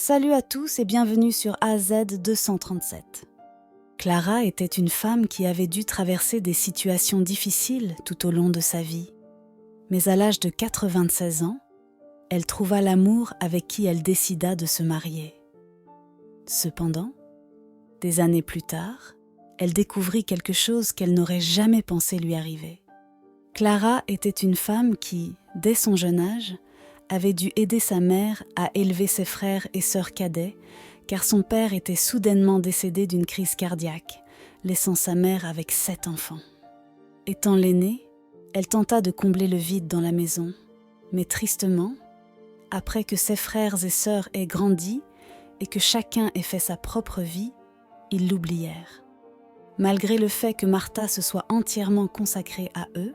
Salut à tous et bienvenue sur AZ 237. Clara était une femme qui avait dû traverser des situations difficiles tout au long de sa vie. Mais à l'âge de 96 ans, elle trouva l'amour avec qui elle décida de se marier. Cependant, des années plus tard, elle découvrit quelque chose qu'elle n'aurait jamais pensé lui arriver. Clara était une femme qui, dès son jeune âge, avait dû aider sa mère à élever ses frères et sœurs cadets, car son père était soudainement décédé d'une crise cardiaque, laissant sa mère avec 7 enfants. Étant l'aînée, elle tenta de combler le vide dans la maison, mais tristement, après que ses frères et sœurs aient grandi et que chacun ait fait sa propre vie, ils l'oublièrent. Malgré le fait que Martha se soit entièrement consacrée à eux,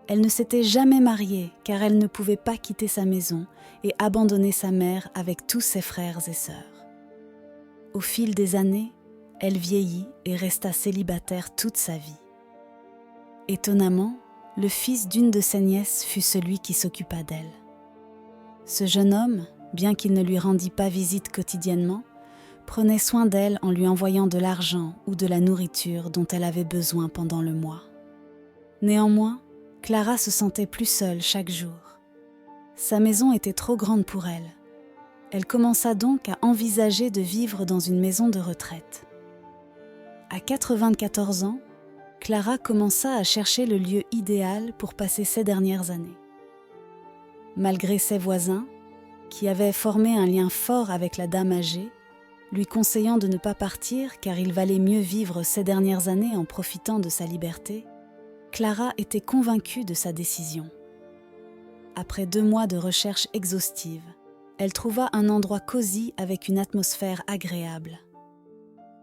elle ne s'était jamais mariée car elle ne pouvait pas quitter sa maison et abandonner sa mère avec tous ses frères et sœurs. Au fil des années, elle vieillit et resta célibataire toute sa vie. Étonnamment, le fils d'une de ses nièces fut celui qui s'occupa d'elle. Ce jeune homme, bien qu'il ne lui rendît pas visite quotidiennement, prenait soin d'elle en lui envoyant de l'argent ou de la nourriture dont elle avait besoin pendant le mois. Néanmoins, Clara se sentait plus seule chaque jour. Sa maison était trop grande pour elle. Elle commença donc à envisager de vivre dans une maison de retraite. À 94 ans, Clara commença à chercher le lieu idéal pour passer ses dernières années. Malgré ses voisins, qui avaient formé un lien fort avec la dame âgée, lui conseillant de ne pas partir car il valait mieux vivre ses dernières années en profitant de sa liberté, Clara était convaincue de sa décision. Après 2 mois de recherche exhaustive, elle trouva un endroit cosy avec une atmosphère agréable.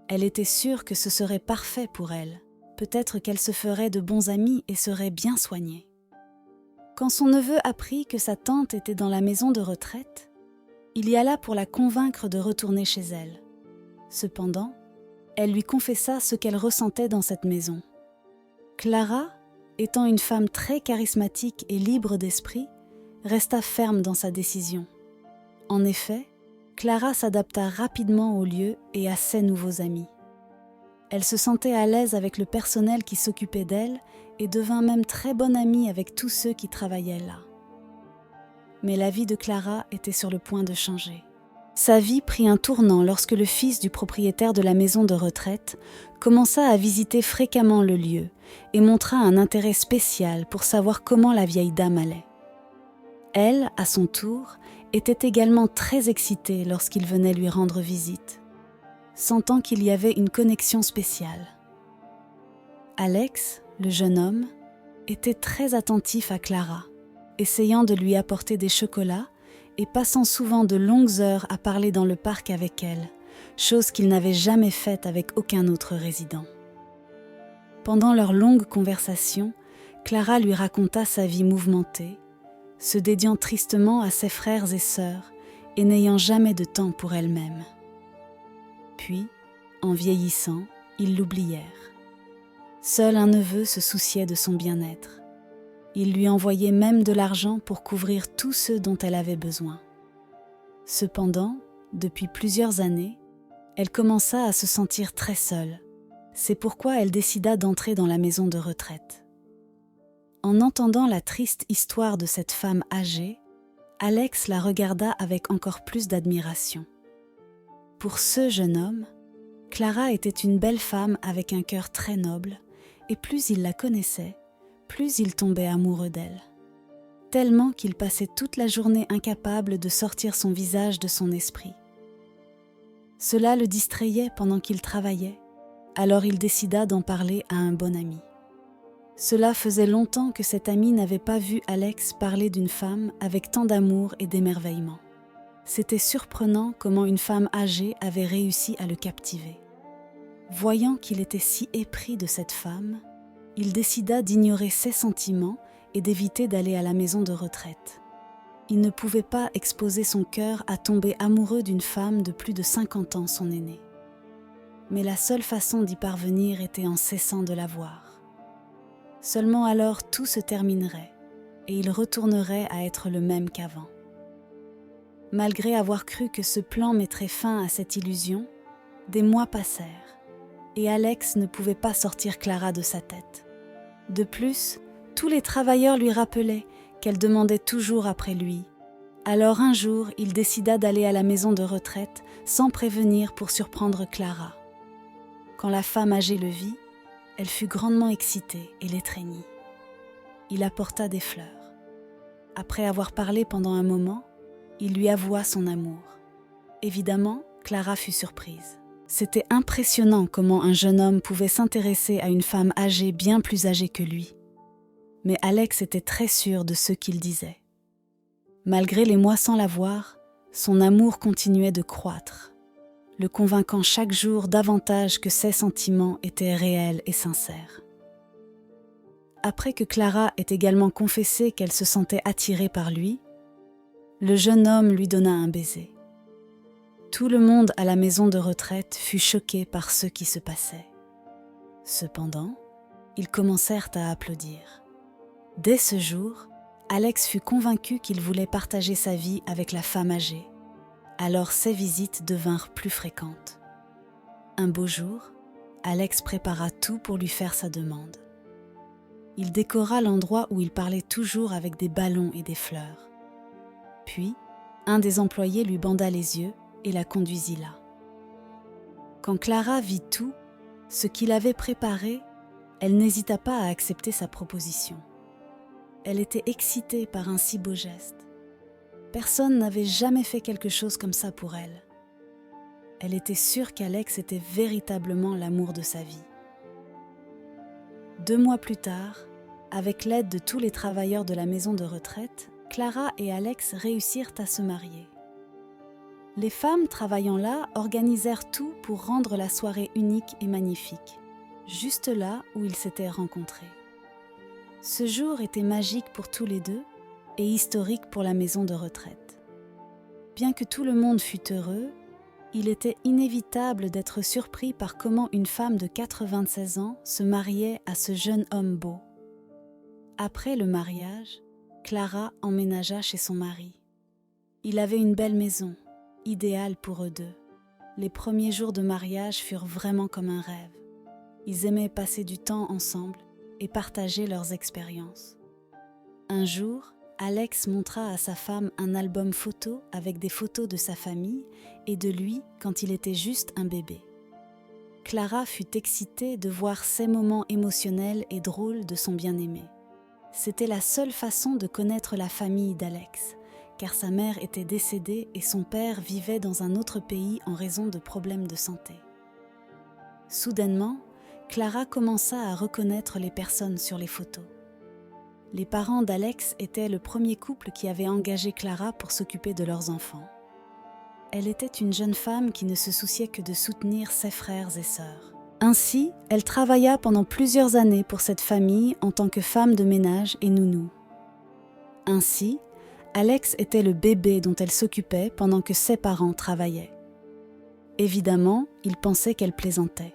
Elle était sûre que ce serait parfait pour elle. Peut-être qu'elle se ferait de bons amis et serait bien soignée. Quand son neveu apprit que sa tante était dans la maison de retraite, il y alla pour la convaincre de retourner chez elle. Cependant, elle lui confessa ce qu'elle ressentait dans cette maison. Clara, étant une femme très charismatique et libre d'esprit, resta ferme dans sa décision. En effet, Clara s'adapta rapidement au lieu et à ses nouveaux amis. Elle se sentait à l'aise avec le personnel qui s'occupait d'elle et devint même très bonne amie avec tous ceux qui travaillaient là. Mais la vie de Clara était sur le point de changer. Sa vie prit un tournant lorsque le fils du propriétaire de la maison de retraite commença à visiter fréquemment le lieu et montra un intérêt spécial pour savoir comment la vieille dame allait. Elle, à son tour, était également très excitée lorsqu'il venait lui rendre visite, sentant qu'il y avait une connexion spéciale. Alex, le jeune homme, était très attentif à Clara, essayant de lui apporter des chocolats et passant souvent de longues heures à parler dans le parc avec elle, chose qu'il n'avait jamais faite avec aucun autre résident. Pendant leur longue conversation, Clara lui raconta sa vie mouvementée, se dédiant tristement à ses frères et sœurs et n'ayant jamais de temps pour elle-même. Puis, en vieillissant, ils l'oublièrent. Seul un neveu se souciait de son bien-être. Il lui envoyait même de l'argent pour couvrir tout ce dont elle avait besoin. Cependant, depuis plusieurs années, elle commença à se sentir très seule. C'est pourquoi elle décida d'entrer dans la maison de retraite. En entendant la triste histoire de cette femme âgée, Alex la regarda avec encore plus d'admiration. Pour ce jeune homme, Clara était une belle femme avec un cœur très noble, et plus il la connaissait, plus il tombait amoureux d'elle. Tellement qu'il passait toute la journée incapable de sortir son visage de son esprit. Cela le distrayait pendant qu'il travaillait, alors il décida d'en parler à un bon ami. Cela faisait longtemps que cet ami n'avait pas vu Alex parler d'une femme avec tant d'amour et d'émerveillement. C'était surprenant comment une femme âgée avait réussi à le captiver. Voyant qu'il était si épris de cette femme, il décida d'ignorer ses sentiments et d'éviter d'aller à la maison de retraite. Il ne pouvait pas exposer son cœur à tomber amoureux d'une femme de plus de 50 ans son aînée. Mais la seule façon d'y parvenir était en cessant de la voir. Seulement alors tout se terminerait et il retournerait à être le même qu'avant. Malgré avoir cru que ce plan mettrait fin à cette illusion, des mois passèrent et Alex ne pouvait pas sortir Clara de sa tête. De plus, tous les travailleurs lui rappelaient qu'elle demandait toujours après lui. Alors un jour, il décida d'aller à la maison de retraite sans prévenir pour surprendre Clara. Quand la femme âgée le vit, elle fut grandement excitée et l'étreignit. Il apporta des fleurs. Après avoir parlé pendant un moment, il lui avoua son amour. Évidemment, Clara fut surprise. C'était impressionnant comment un jeune homme pouvait s'intéresser à une femme âgée bien plus âgée que lui. Mais Alex était très sûr de ce qu'il disait. Malgré les mois sans la voir, son amour continuait de croître, le convainquant chaque jour davantage que ses sentiments étaient réels et sincères. Après que Clara ait également confessé qu'elle se sentait attirée par lui, le jeune homme lui donna un baiser. Tout le monde à la maison de retraite fut choqué par ce qui se passait. Cependant, ils commencèrent à applaudir. Dès ce jour, Alex fut convaincu qu'il voulait partager sa vie avec la femme âgée. Alors ses visites devinrent plus fréquentes. Un beau jour, Alex prépara tout pour lui faire sa demande. Il décora l'endroit où il parlait toujours avec des ballons et des fleurs. Puis, un des employés lui banda les yeux et la conduisit là. Quand Clara vit tout, ce qu'il avait préparé, elle n'hésita pas à accepter sa proposition. Elle était excitée par un si beau geste. Personne n'avait jamais fait quelque chose comme ça pour elle. Elle était sûre qu'Alex était véritablement l'amour de sa vie. 2 mois plus tard, avec l'aide de tous les travailleurs de la maison de retraite, Clara et Alex réussirent à se marier. Les femmes travaillant là organisèrent tout pour rendre la soirée unique et magnifique, juste là où ils s'étaient rencontrés. Ce jour était magique pour tous les deux et historique pour la maison de retraite. Bien que tout le monde fût heureux, il était inévitable d'être surpris par comment une femme de 96 ans se mariait à ce jeune homme beau. Après le mariage, Clara emménagea chez son mari. Il avait une belle maison, idéale pour eux deux. Les premiers jours de mariage furent vraiment comme un rêve. Ils aimaient passer du temps ensemble et partager leurs expériences. Un jour, Alex montra à sa femme un album photo avec des photos de sa famille et de lui quand il était juste un bébé. Clara fut excitée de voir ces moments émotionnels et drôles de son bien-aimé. C'était la seule façon de connaître la famille d'Alex, car sa mère était décédée et son père vivait dans un autre pays en raison de problèmes de santé. Soudainement, Clara commença à reconnaître les personnes sur les photos. Les parents d'Alex étaient le premier couple qui avait engagé Clara pour s'occuper de leurs enfants. Elle était une jeune femme qui ne se souciait que de soutenir ses frères et sœurs. Ainsi, elle travailla pendant plusieurs années pour cette famille en tant que femme de ménage et nounou. Ainsi, Alex était le bébé dont elle s'occupait pendant que ses parents travaillaient. Évidemment, il pensait qu'elle plaisantait.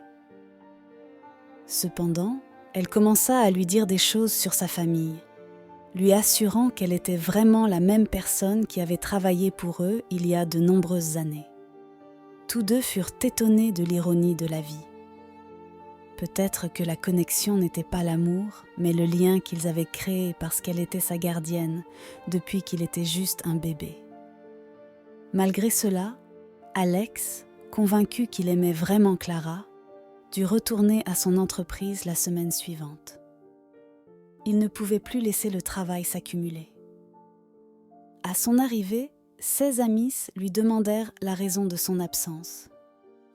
Cependant, elle commença à lui dire des choses sur sa famille, lui assurant qu'elle était vraiment la même personne qui avait travaillé pour eux il y a de nombreuses années. Tous deux furent étonnés de l'ironie de la vie. Peut-être que la connexion n'était pas l'amour, mais le lien qu'ils avaient créé parce qu'elle était sa gardienne depuis qu'il était juste un bébé. Malgré cela, Alex, convaincu qu'il aimait vraiment Clara, dut retourner à son entreprise la semaine suivante. Il ne pouvait plus laisser le travail s'accumuler. À son arrivée, ses amis lui demandèrent la raison de son absence.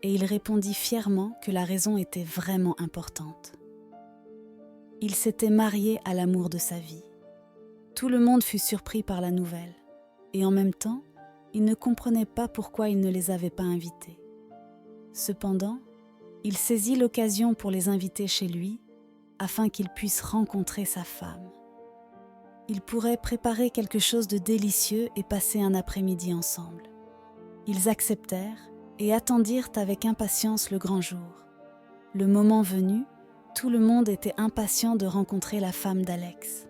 Et il répondit fièrement que la raison était vraiment importante. Il s'était marié à l'amour de sa vie. Tout le monde fut surpris par la nouvelle, et en même temps, il ne comprenait pas pourquoi il ne les avait pas invités. Cependant, il saisit l'occasion pour les inviter chez lui, afin qu'ils puissent rencontrer sa femme. Ils pourraient préparer quelque chose de délicieux et passer un après-midi ensemble. Ils acceptèrent, et attendirent avec impatience le grand jour. Le moment venu, tout le monde était impatient de rencontrer la femme d'Alex.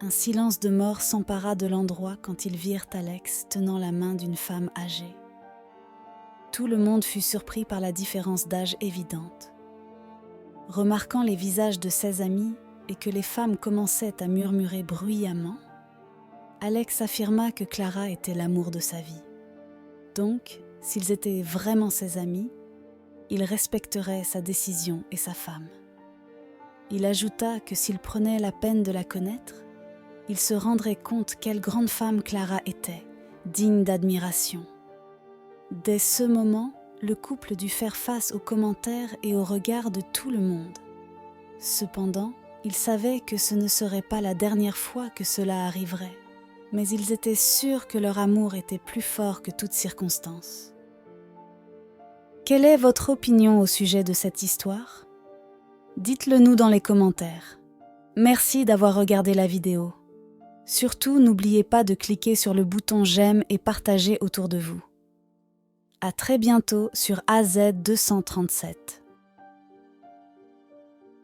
Un silence de mort s'empara de l'endroit quand ils virent Alex tenant la main d'une femme âgée. Tout le monde fut surpris par la différence d'âge évidente. Remarquant les visages de ses amis et que les femmes commençaient à murmurer bruyamment, Alex affirma que Clara était l'amour de sa vie. Donc, s'ils étaient vraiment ses amis, il respecterait sa décision et sa femme. Il ajouta que s'il prenait la peine de la connaître, il se rendrait compte quelle grande femme Clara était, digne d'admiration. Dès ce moment, le couple dut faire face aux commentaires et aux regards de tout le monde. Cependant, ils savaient que ce ne serait pas la dernière fois que cela arriverait, mais ils étaient sûrs que leur amour était plus fort que toute circonstance. Quelle est votre opinion au sujet de cette histoire ? Dites-le nous dans les commentaires. Merci d'avoir regardé la vidéo. Surtout, n'oubliez pas de cliquer sur le bouton j'aime et partager autour de vous. À très bientôt sur AZ 237.